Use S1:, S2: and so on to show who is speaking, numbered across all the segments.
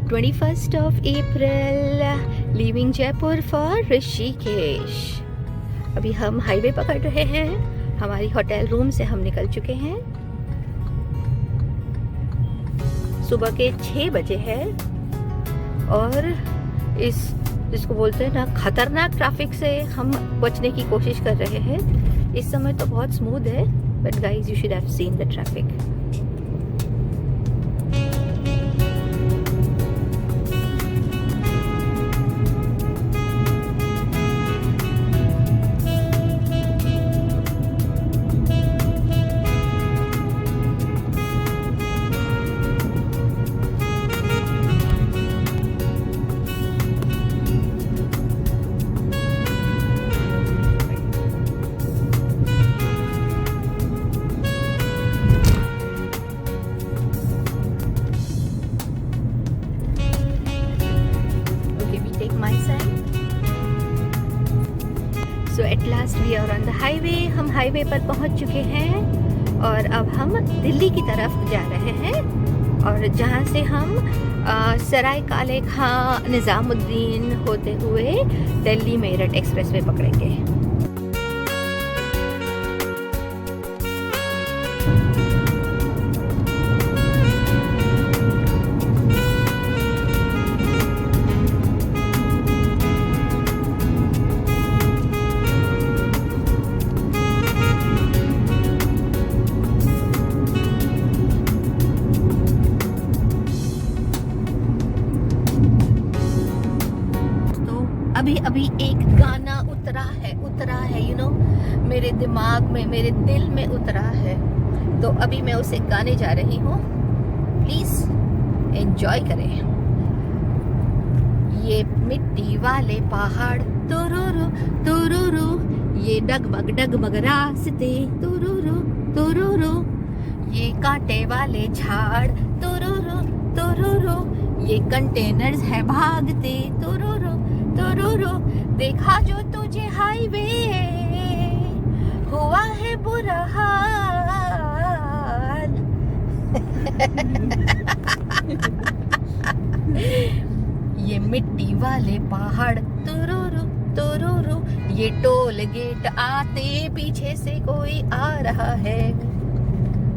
S1: 21st of April, leaving Jaipur for Rishikesh. अभी हम highway पकड़ रहे हैं। हमारी होटल रूम से हम निकल चुके हैं। सुबह के 6 बजे है और इस जिसको बोलते हैं ना खतरनाक ट्रैफिक से हम बचने की कोशिश कर रहे हैं। इस समय तो बहुत स्मूथ है, but guys you should have seen the traffic. So at last we are on the highway। हम हाईवे पर पहुंच चुके हैं और अब हम दिल्ली की तरफ जा रहे हैं और जहां से हम सराय काले खां निज़ामुद्दीन होते हुए दिल्ली मेरठ एक्सप्रेसवे पकड़ेंगे। अभी एक गाना उतरा है यू नो, मेरे दिमाग में, मेरे दिल में उतरा है, तो अभी मैं उसे गाने जा रही हूँ। प्लीज एंजॉय करें। ये मिट्टी वाले पहाड़ तुरुरु तुरुरु, ये डगमग रास्ते तुरुरु तुरुरु, ये कांटे वाले झाड़ तुरुरु तुरुरु, ये कंटेनर्स है भागते तुरुरु तुरुरु, देखा जो तुझे हाईवे हुआ है बुरा हाल। ये मिट्टी वाले पहाड़ तुरुरु तुरुरु, ये टोल गेट आते पीछे से कोई आ रहा है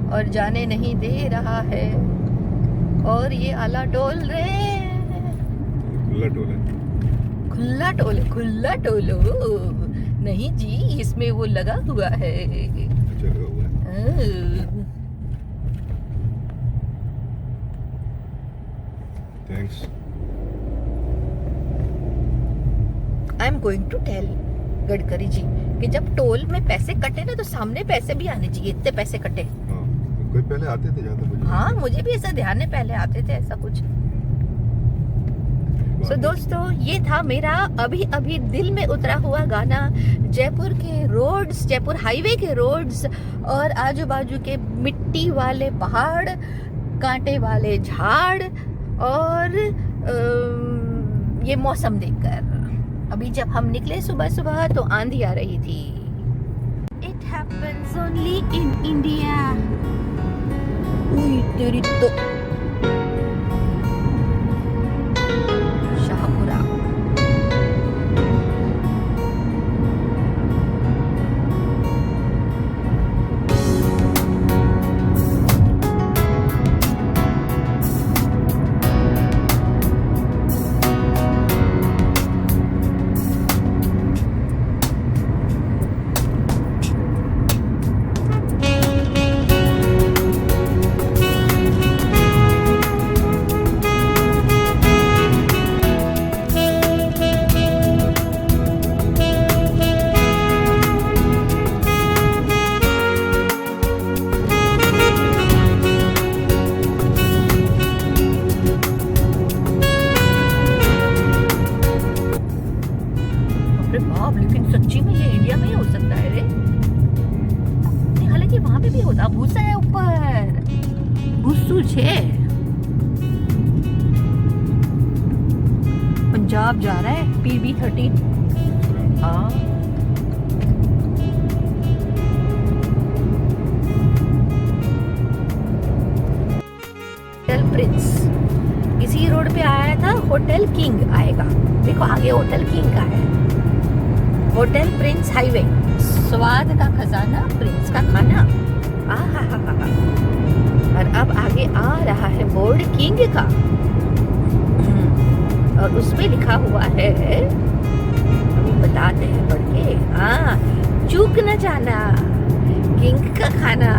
S1: और जाने नहीं दे रहा है, और ये आला टोल रे, खुला टोलो नहीं जी, इसमें वो लगा हुआ है।
S2: Thanks.
S1: I am going to tell Gadkari ji कि जब टोल में पैसे कटे ना तो सामने पैसे भी आने चाहिए। इतने पैसे कटे।
S2: हाँ, कोई पहले आते थे ज्यादा मुझे।
S1: हाँ, मुझे भी ऐसा ध्यान है, पहले आते थे ऐसा कुछ। तो दोस्तों, ये था मेरा अभी दिल में उतरा हुआ गाना। जयपुर के रोड्स, जयपुर हाईवे के रोड्स और आजू बाजू के मिट्टी वाले पहाड़, कांटे वाले झाड़ और ये मौसम देखकर। अभी जब हम निकले सुबह सुबह तो आंधी आ रही थी। It happens only in India. तेरी तो लेकिन सच्ची में ये इंडिया में ही हो सकता है रे। हालांकि वहां पे भी होता। भूसा है ऊपर, भूसू छे। पंजाब जा रहा है PB 13। हाँ, प्रिंस किसी जी रोड पे आया था, होटल किंग आएगा। देखो आगे होटल किंग का है, होटल प्रिंस हाईवे, स्वाद का खजाना, प्रिंस का खाना। आहा। और अब आगे आ रहा है बोर्ड किंग का, और उस पे लिखा हुआ है, अभी बताते हैं पढ़ के। हाँ, चूक न जाना, किंग का खाना,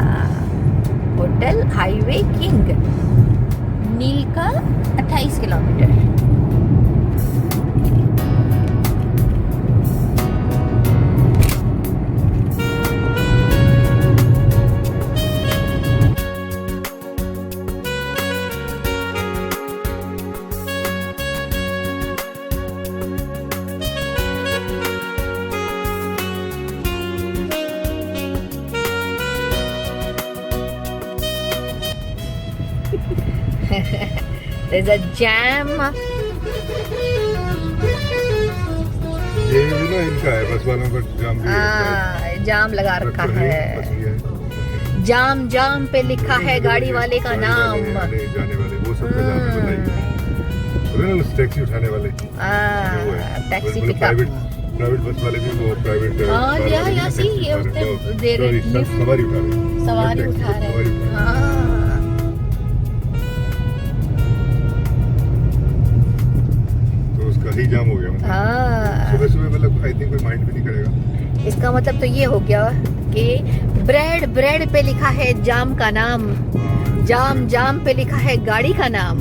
S1: होटल हाईवे किंग, नील का 28 किलोमीटर है। There's a jam.
S2: ये भी ना इनका है, बस वालों का जाम भी है।
S1: जाम लगा रखा है। जाम पे लिखा है गाड़ी वाले का नाम।
S2: जाने वाले वो सब का जाम बनाइए। उस टैक्सी उठाने वाले।
S1: Taxi pickup.
S2: प्राइवेट बस वाले भी वो प्राइवेट।
S1: हाँ या सी ये उसने दे रहे
S2: सवारी उठा रहे।
S1: सवारी उठा रहे। हाँ।
S2: ही जाम हो गया मतलब।
S1: हाँ।
S2: सुबह मतलब आई थिंक कोई माइंड भी नहीं करेगा।
S1: इसका मतलब तो ये हो गया कि ब्रेड पे लिखा है जाम का नाम, जाम पे लिखा है गाड़ी का नाम,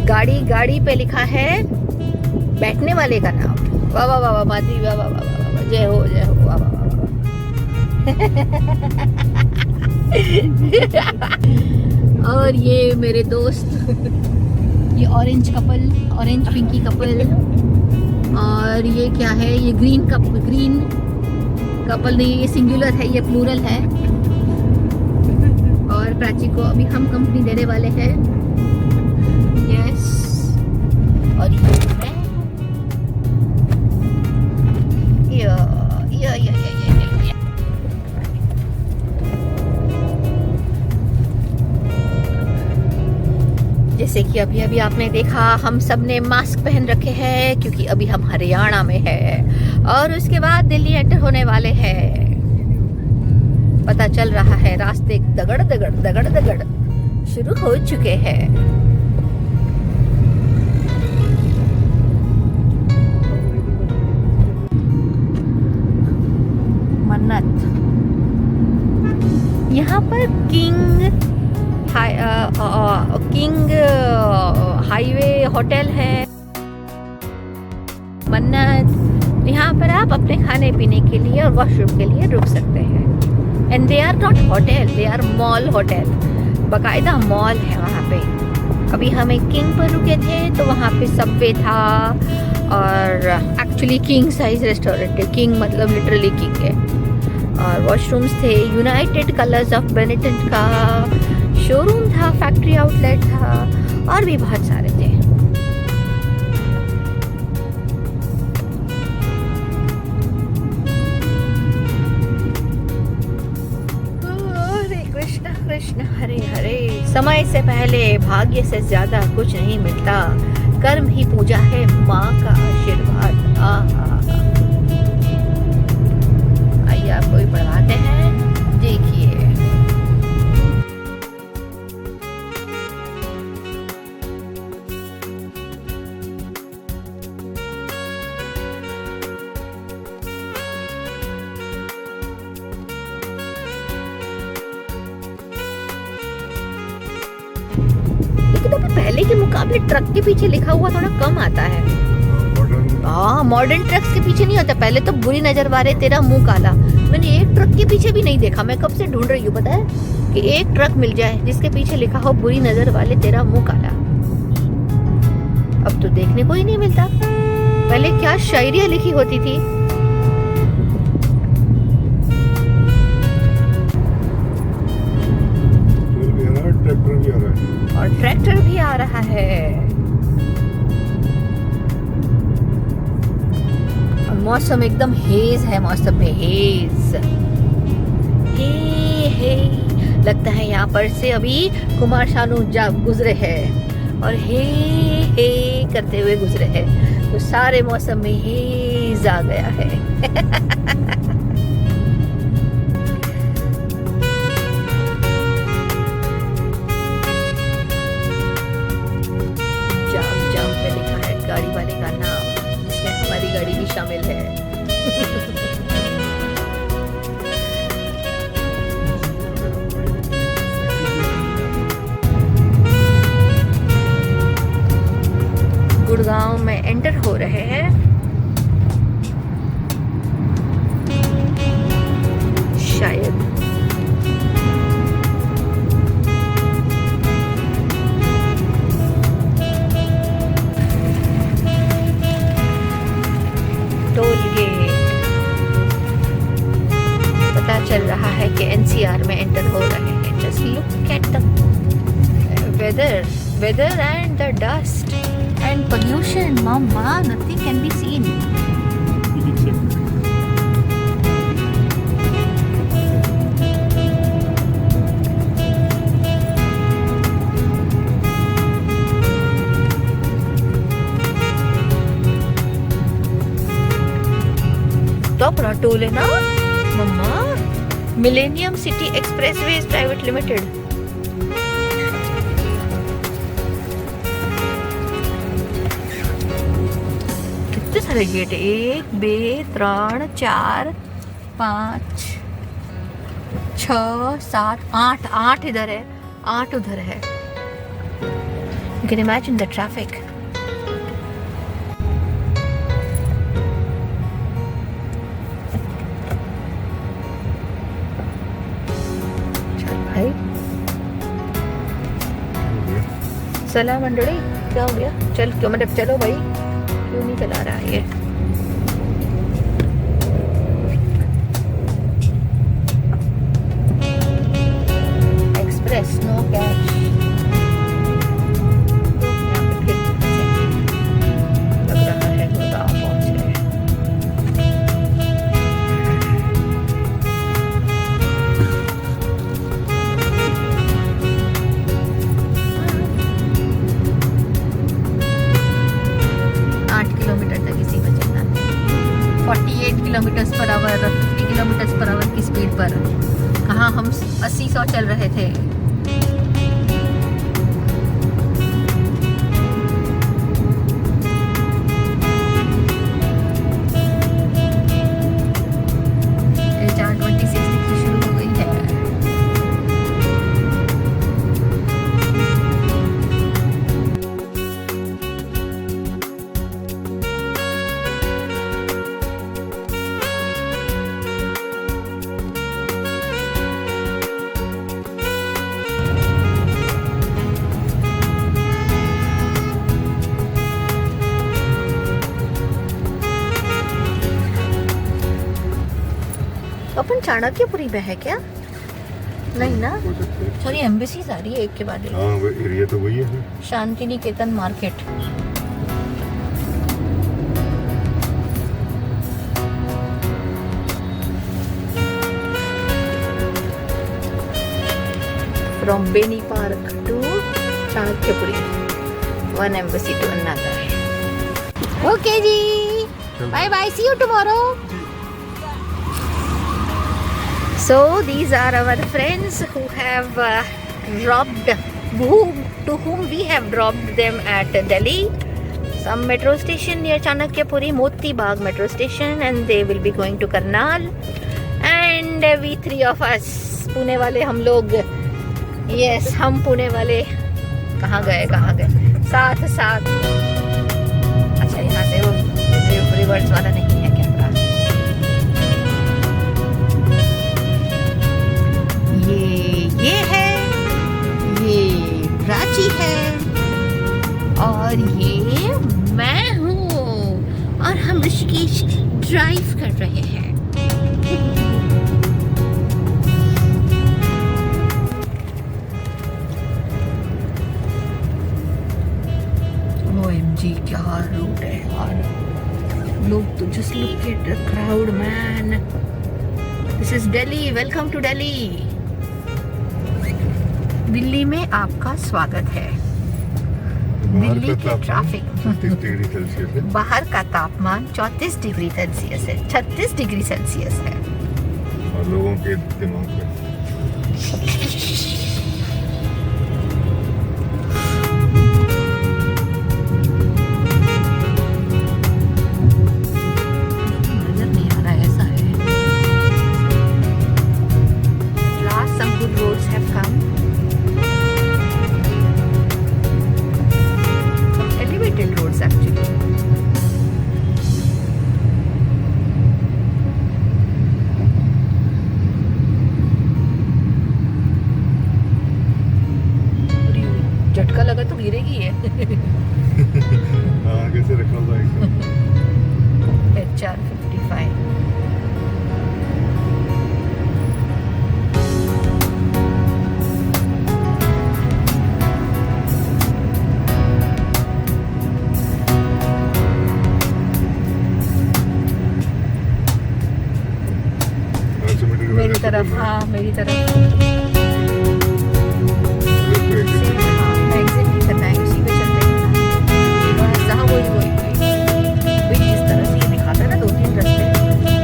S1: गाड़ी पे लिखा है बैठने वाले का नाम। वाह वाह वाह माधवी, वाह वाह वाह, जय हो वाह वाह वाह। और ये मेरे दोस्त, ये ऑरेंज पिंकी कपल, और ये क्या है, ये ग्रीन कपल नहीं, ये सिंगुलर है, ये प्लूरल है। और प्राची को अभी हम कंपनी देने वाले हैं। यस, और ये मैं, या जैसे कि अभी आपने देखा, हम सब ने मास्क पहन रखे हैं क्योंकि अभी हम हरियाणा में है, और उसके बाद दिल्ली एंटर होने वाले हैं। पता चल रहा है रास्ते दगड़ शुरू हो चुके हैं। मन्नत, यहाँ पर किंग हाईवे होटल है, मन्नत। यहाँ पर आप अपने खाने पीने के लिए और वॉशरूम के लिए रुक सकते हैं। And they are not hotel, they are mall hotel, बाकायदा मॉल है वहाँ पे। अभी हम एक किंग पर रुके थे तो वहाँ पे सबवे था, और एक्चुअली किंग साइज रेस्टोरेंट है, किंग मतलब लिटरली किंग है। और वॉशरूम्स थे, यूनाइटेड कलर्स ऑफ बेनेटन का शोरूम था, फैक्ट्री आउटलेट था, और भी बहुत सारे थे। हरे कृष्णा कृष्ण हरे हरे। समय से पहले भाग्य से ज्यादा कुछ नहीं मिलता, कर्म ही पूजा है, माँ का आशीर्वाद। आइए आपको भी पढ़ाते हैं, देखिए। लेकिन अभी पहले के मुकाबले ट्रक के पीछे लिखा हुआ थोड़ा कम आता है। हाँ, मॉडर्न ट्रक्स के पीछे नहीं होता। पहले तो बुरी नजर वाले तेरा मुंह काला, मैंने एक ट्रक के पीछे भी नहीं देखा। मैं कब से ढूंढ रही हूँ, पता है, कि एक ट्रक मिल जाए जिसके पीछे लिखा हो बुरी नजर वाले तेरा मुंह काला। अब तो देखने को ही नहीं मिलता। पहले क्या शायरियाँ लिखी होती थी। और ट्रैक्टर भी आ रहा है, और मौसम एकदम हेज है, मौसम में हेज हे लगता है यहाँ पर से अभी कुमार शानू गुजरे हैं। और हे करते हुए गुजरे हैं, तो सारे मौसम में हेज आ गया है। जाम जाम पे लिखा है गाड़ी वाले का नाम, जिसमें हमारी गाड़ी भी शामिल है। गुड़गांव में एंटर हो रहे हैं। शायद टोल गेट पता चल रहा है कि एनसीआर में एंटर हो रहे हैं। Just look at the weather and the dust and pollution, mama, nothing can be seen. तो अपना टोल है ना मम्मा, millennium city expressways private limited. कितने सारे गेट है, 1 2 3 4 5 6 7 8 इधर है, 8 उधर है। You can imagine the traffic. चल भाई, सलाम मंडली, क्या हो गया? चल क्यों, मतलब चलो भाई, क्यों नहीं चला रहा है ये? Express no cash. लग रहा है गुड़गांव पहुंच गए। 8 किलोमीटर तक इसी में चलना है। 48 kilometre per hour, 50 kilometre per hour की स्पीड पर। कहाँ हम 80-100 चल रहे थे। अपन चाणक्यपुरी में है क्या? नहीं ना, सॉरी, एम्बेसीज आ रही है एक के बाद एक।
S2: हाँ, वो एरिया तो वही है।
S1: शांति निकेतन मार्केट। फ्रॉम बेनी park to Chanakyapuri, one embassy to another. Okay ji, bye bye, see you tomorrow. So these are our friends who have to whom we have dropped them at Delhi, some metro station near Chanakyapuri, Moti Bagh metro station, and they will be going to Karnal. And we 3 of us, Pune वाले हम लोग, yes, हम पुणे वाले कहाँ गए साथ। अच्छा, यहाँ से वो रिवर्स वाला नहीं है कैमरा। ये है, ये प्राची है, और ये मैं हूँ, और हम ऋषिकेश ड्राइव कर रहे हैं। OMG, क्या रूट है यार, लोग तो just look at the crowd man. This is Delhi, welcome to Delhi. Delhi में आपका स्वागत है।
S2: बाहर
S1: दिल्ली
S2: का
S1: के
S2: तापमान
S1: ट्रैफिक
S2: 36 डिग्री सेल्सियस है
S1: बाहर का तापमान 34 डिग्री सेल्सियस है, 36 डिग्री सेल्सियस है।
S2: और लोगों के दिमाग में
S1: नजर नहीं आ रहा है, ऐसा है। Last some good roads have come. Some elevated roads actually. झटका लगा तो गिरेगी ये।
S2: आगे से रखा हुआ एकदम
S1: HR 55। मेरी तरफ, हाँ मेरी तरफ। एग्जिट नहीं करना है, उसी पे चलते रहना है। जहाँ वही इस तरह से ये दिखाता है ना 2-3 रास्ते,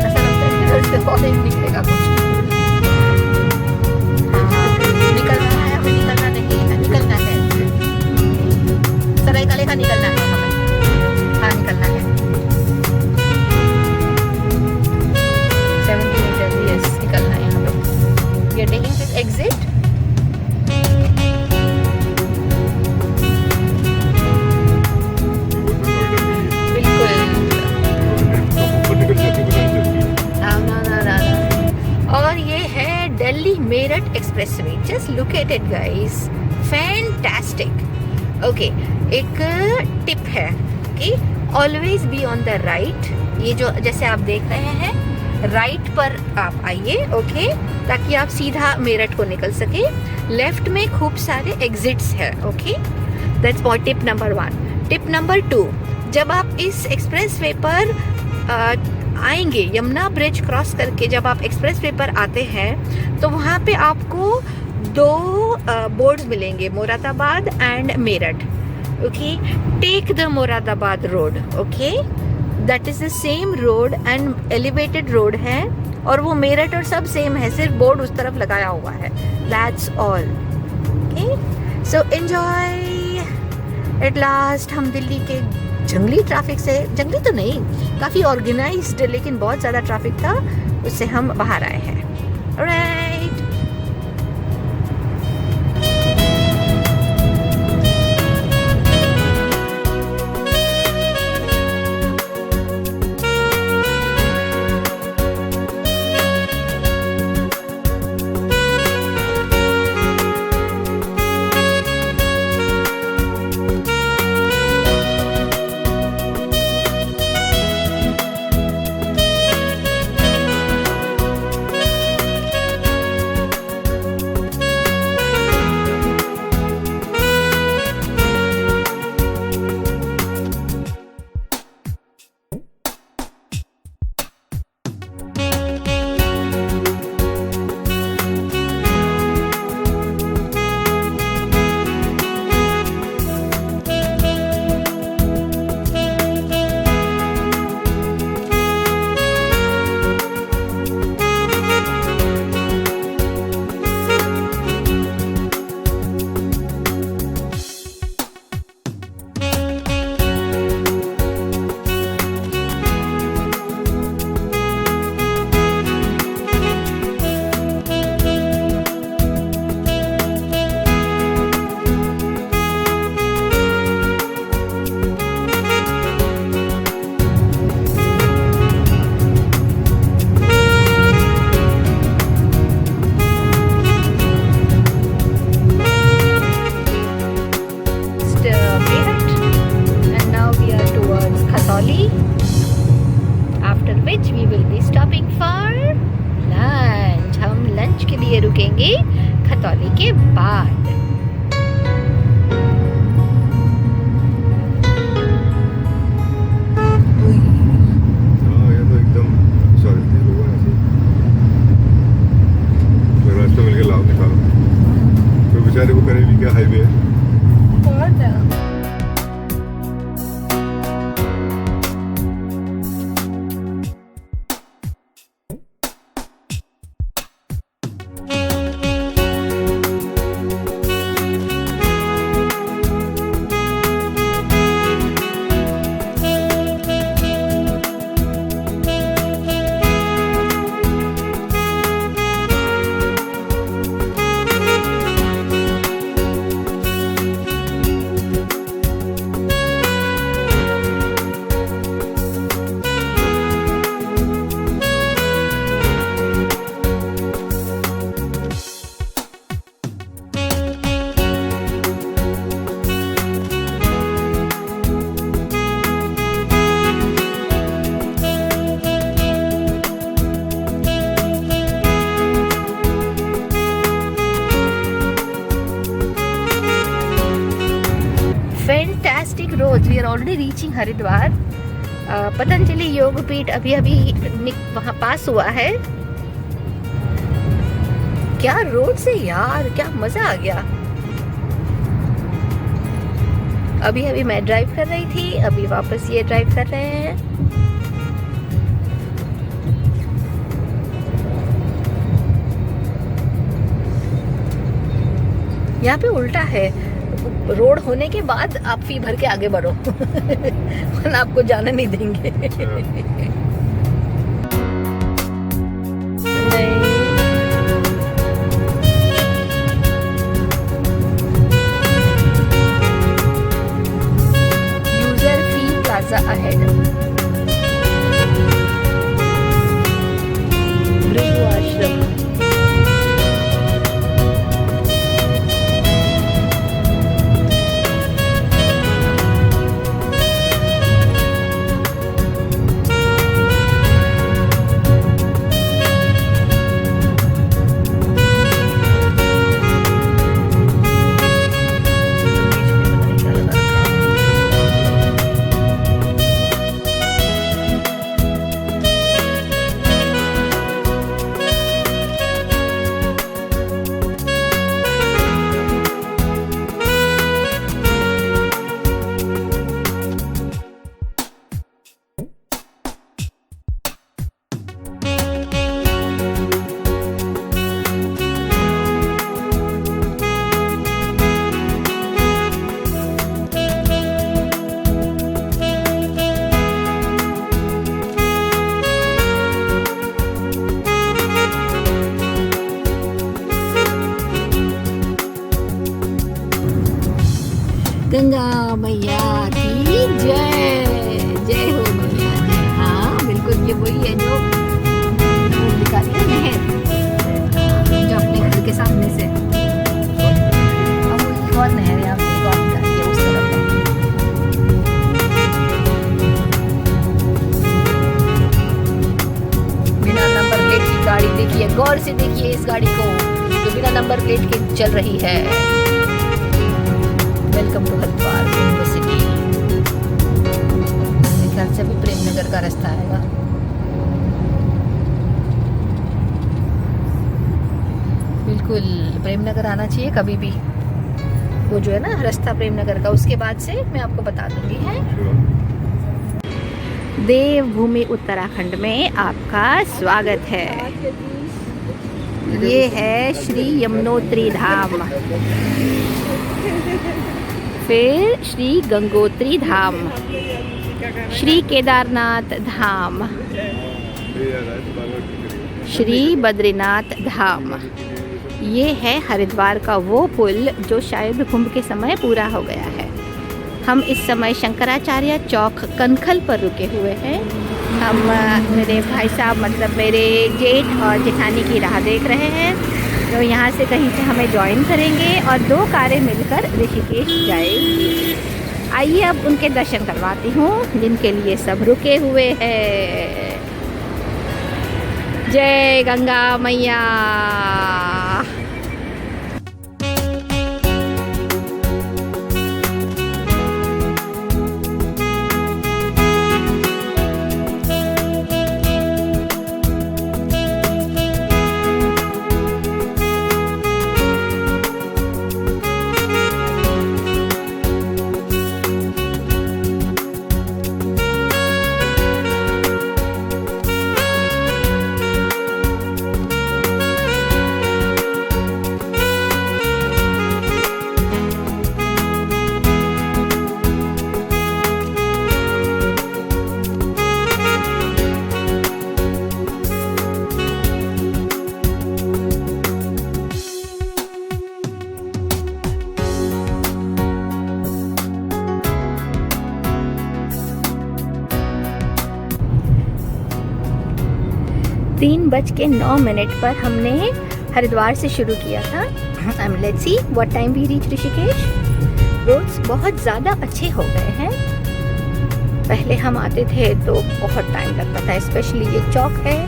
S1: ऐसा लगता है कि रास्ते और एक निकलेगा कुछ। निकलना है हमें, निकलना नहीं है, निकलना है। सराय काले का निकलना है हमें, हाँ निकलना है। 70 मीटर, यस निकलना है हमें। We are taking this exit. और ये है Delhi Meerut expressway. Just look at it guys, fantastic. Okay, एक टिप है कि always be on the right. ये जो जैसे आप देख रहे हैं, राइट पर आप आइए, ओके, ताकि आप सीधा मेरठ को निकल सके। लेफ्ट में खूब सारे एग्जिट्स हैं, okay. That's for tip number 1। Tip number 2, जब आप इस एक्सप्रेसवे पर आएंगे, यमुना ब्रिज क्रॉस करके जब आप एक्सप्रेसवे पर आते हैं, तो वहाँ पे आपको 2 बोर्ड्स मिलेंगे, Moradabad and Meerut, okay. Take the Moradabad road, okay, that is the same road and elevated road है, और वो मेरठ और सब सेम है, सिर्फ बोर्ड उस तरफ लगाया हुआ है। That's all, okay. So enjoy. At last हम दिल्ली के जंगली ट्रैफिक से, जंगली तो नहीं, काफ़ी ऑर्गेनाइज्ड लेकिन बहुत ज़्यादा ट्रैफिक था, उससे हम बाहर आए हैं। ऑलराइट। रुकेंगे खतौली के बाद।
S2: बेचारे को करे भी क्या, हाईवे है।
S1: Step roads, we are already reaching Haridwar. Patanjali Yogpeeth अभी अभी वहाँ पास हुआ है। क्या रोड से यार, क्या मजा आ गया। अभी अभी मैं ड्राइव कर रही थी, अभी वापस ये ड्राइव कर रहे हैं। यहाँ पे उल्टा है, रोड होने के बाद आप फी भर के आगे बढ़ो वरना आपको जाने नहीं देंगे। यूजर फी प्लाजा अहेड, भृगु आश्रम। गंगा मैया की जय, जय हो मैया जय। हाँ बिल्कुल, ये वही है जो निकाली है नहर, जो अपने घर के सामने से। अब वो एक और नहर है, आपने एक और निकाली है उस तरफ है। बिना नंबर प्लेट की गाड़ी देखिए, गौर से देखिए इस गाड़ी को जो बिना नंबर प्लेट के चल रही है। Welcome to Haridwar university. मेरे ख्याल से भी प्रेमनगर का रास्ता आएगा। बिल्कुल प्रेमनगर आना चाहिए कभी भी, वो जो है ना रास्ता प्रेमनगर का, उसके बाद से मैं आपको बता दूंगी है। देवभूमि उत्तराखंड में आपका स्वागत है। ये है श्री यमुनोत्री धाम, फिर श्री गंगोत्री धाम, श्री केदारनाथ धाम, श्री बद्रीनाथ धाम। ये है हरिद्वार का वो पुल जो शायद कुंभ के समय पूरा हो गया है। हम इस समय शंकराचार्य चौक कनखल पर रुके हुए हैं। हम मेरे भाई साहब मतलब मेरे जेठ और जेठानी की राह देख रहे हैं, तो यहाँ से कहीं से हमें ज्वाइन करेंगे और 2 कारें मिलकर ऋषिकेश जाएंगी। आइए अब उनके दर्शन करवाती हूँ जिनके लिए सब रुके हुए हैं। जय गंगा मैया। तीन बज के 9 मिनट पर हमने हरिद्वार से शुरू किया था। Let's see what time we reach Rishikesh. Roads बहुत ज़्यादा अच्छे हो गए हैं। पहले हम आते थे तो बहुत टाइम लगता था, स्पेशली ये चौक है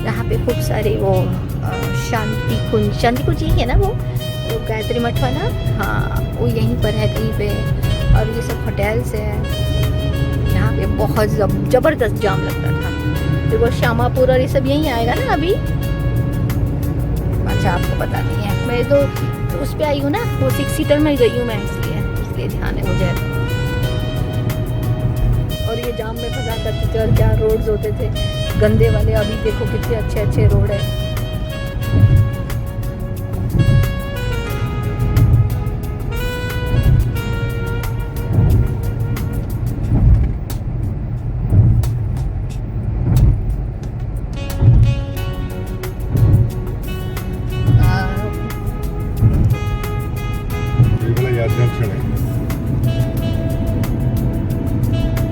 S1: जहाँ पे खूब सारे वो शांति कुंज यही है ना वो गायत्री मठ वाला, हाँ वो यहीं पर है कहीं पे। और ये सब होटल्स है। यहाँ पे बहुत जबरदस्त जाम लगता था। फिर वो श्यामापुर और ये सब यहीं आएगा ना अभी। अच्छा आपको पता नहीं है, मैं तो उस पे आई हूँ ना, वो 6 सीटर में गई हूँ मैं, इसलिए ध्यान है मुझे। और ये जाम में फंसा करते थे और क्या रोड्स होते थे गंदे वाले। अभी देखो कितने अच्छे अच्छे रोड है।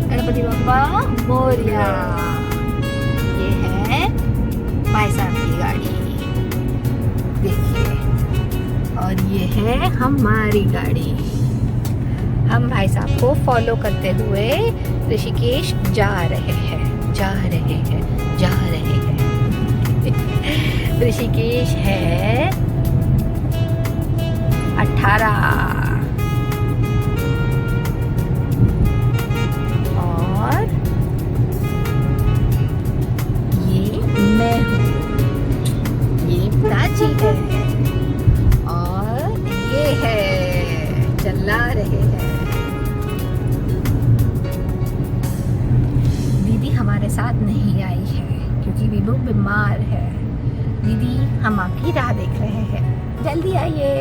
S1: गणपति बप्पा मोरिया। ये है भाई साहब की गाड़ी, देखिए। और ये है हमारी गाड़ी। हम भाई साहब को फॉलो करते हुए ऋषिकेश जा रहे हैं, जा रहे हैं, जा रहे हैं। ऋषिकेश है 18। मैं हूँ, ये प्राची है और ये है चला रहे हैं। दीदी हमारे साथ नहीं आई है क्योंकि विभू बीमार है। दीदी हम आपकी राह देख रहे हैं, जल्दी आइए।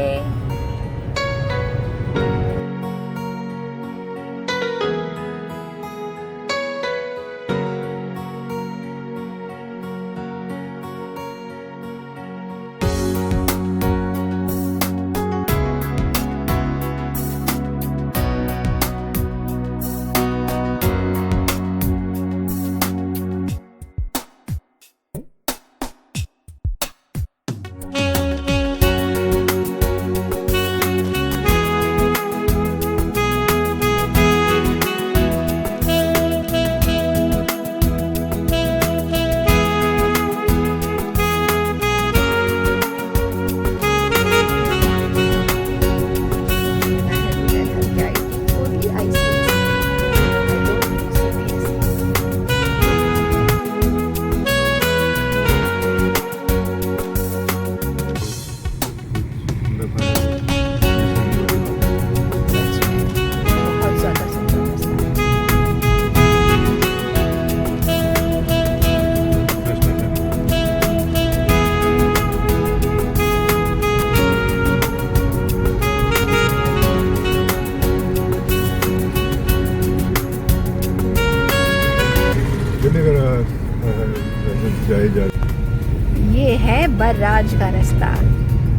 S1: ये है बर्राज का रास्ता।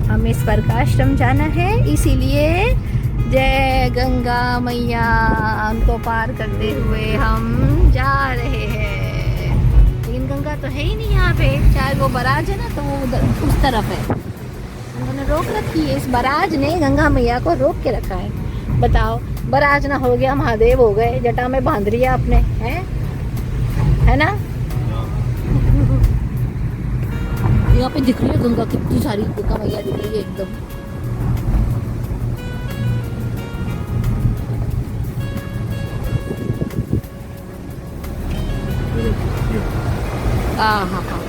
S1: हमें स्वर्गाश्रम जाना है, इसीलिए जय गंगा मैया उनको पार करते हुए हम जा रहे हैं। लेकिन गंगा तो है ही नहीं यहाँ पे, शायद वो बराज है ना, तो वो उधर उस तरफ है। उन्होंने रोक रखी है, इस बराज ने गंगा मैया को रोक के रखा है। बताओ, बराज ना हो गया महादेव हो गए, जटा में बांध लिया आपने, है ना। यहाँ पे दिख रही है गंगा, कितनी सारी गंगा मैया दिख रही है एकदम। हाँ हाँ हाँ,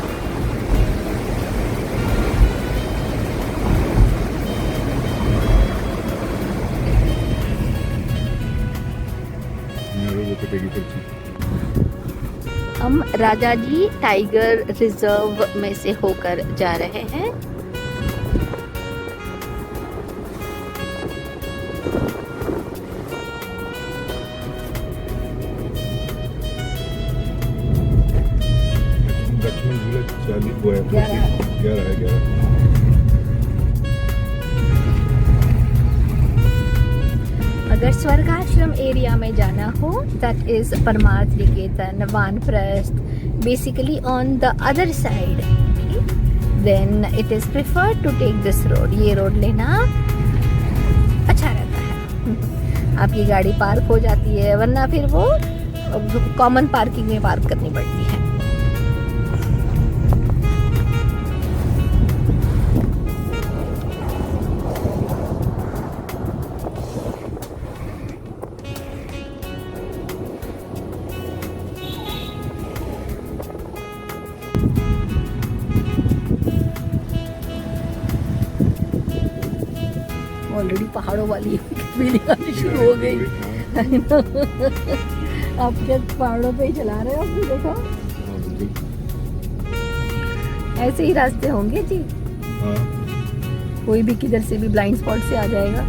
S1: हम राजाजी टाइगर रिजर्व में से होकर जा रहे हैं।
S2: लक्ष्मण झूला 11 है।
S1: अगर स्वर्गाश्रम एरिया में जाना हो, that is Parmarth Niketan, Vanprastha, basically on the other side, then it is preferred to take this road. ये रोड लेना अच्छा रहता है। आपकी गाड़ी पार्क हो जाती है, वरना फिर वो कॉमन पार्किंग में पार्क करनी पड़ती है। ऑलरेडी पहाड़ों वाली फीलिंग आनी शुरू हो गई। आप क्या पहाड़ों पे ही चला रहे हो? आपने देखा ऐसे ही रास्ते होंगे जी। कोई भी किधर से भी ब्लाइंड स्पॉट से आ जाएगा।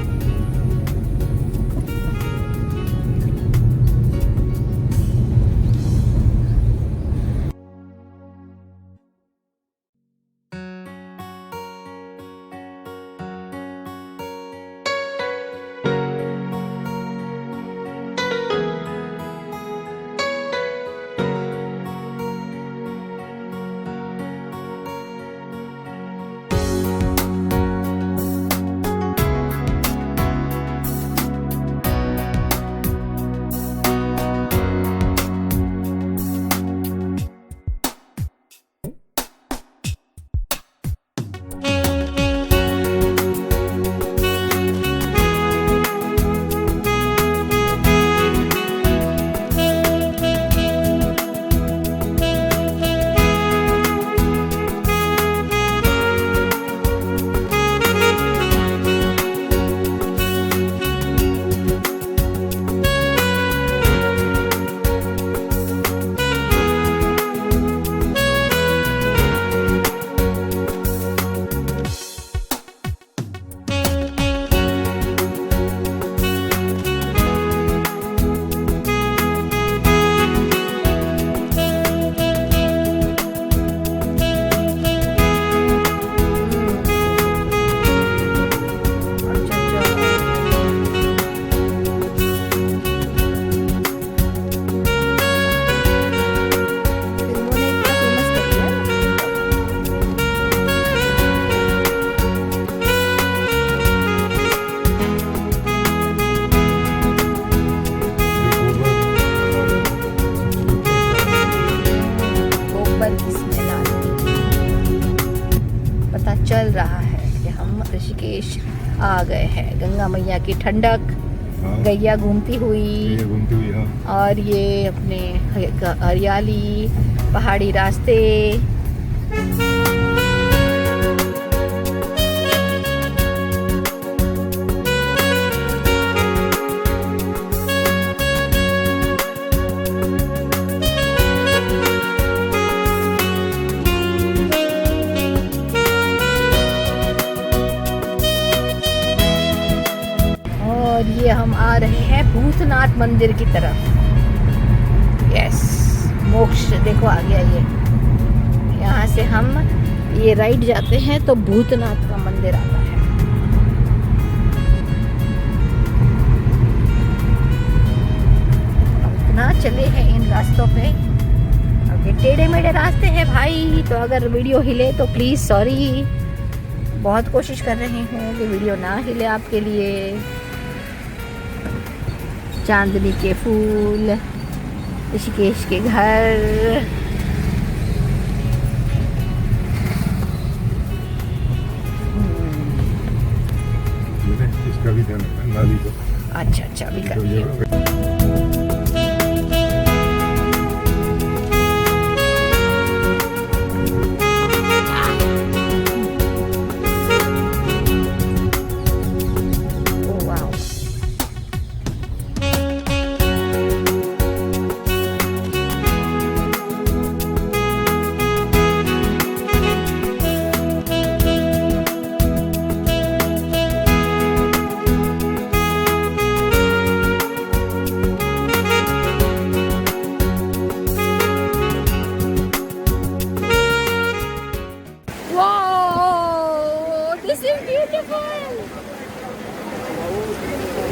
S1: चल रहा है कि हम ऋषिकेश आ गए हैं। गंगा मैया की ठंडक, गैया घूमती हुई और ये अपने हरियाली, पहाड़ी रास्ते। और ये हम आ रहे हैं भूतनाथ मंदिर की तरफ। यस, मोक्ष देखो आ गया ये। यहाँ से हम ये राइट जाते हैं तो भूतनाथ का मंदिर आता है। इतना चले हैं इन रास्तों पे, अब ये टेढ़े मेढ़े रास्ते हैं भाई। तो अगर वीडियो हिले तो प्लीज़ सॉरी। बहुत कोशिश कर रही हूँ कि वीडियो ना हिले आपके लिए। चांदनी के फूल, ऋषिकेश के घर।
S2: इसका भी ध्यान रखना, नाली को।
S1: अच्छा अच्छा, अभी कर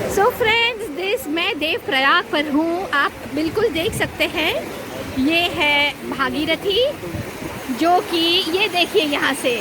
S1: सो फ्रेंड्स, मैं देवप्रयाग पर हूँ। आप बिल्कुल देख सकते हैं, ये है भागीरथी, जो कि ये देखिए यहाँ से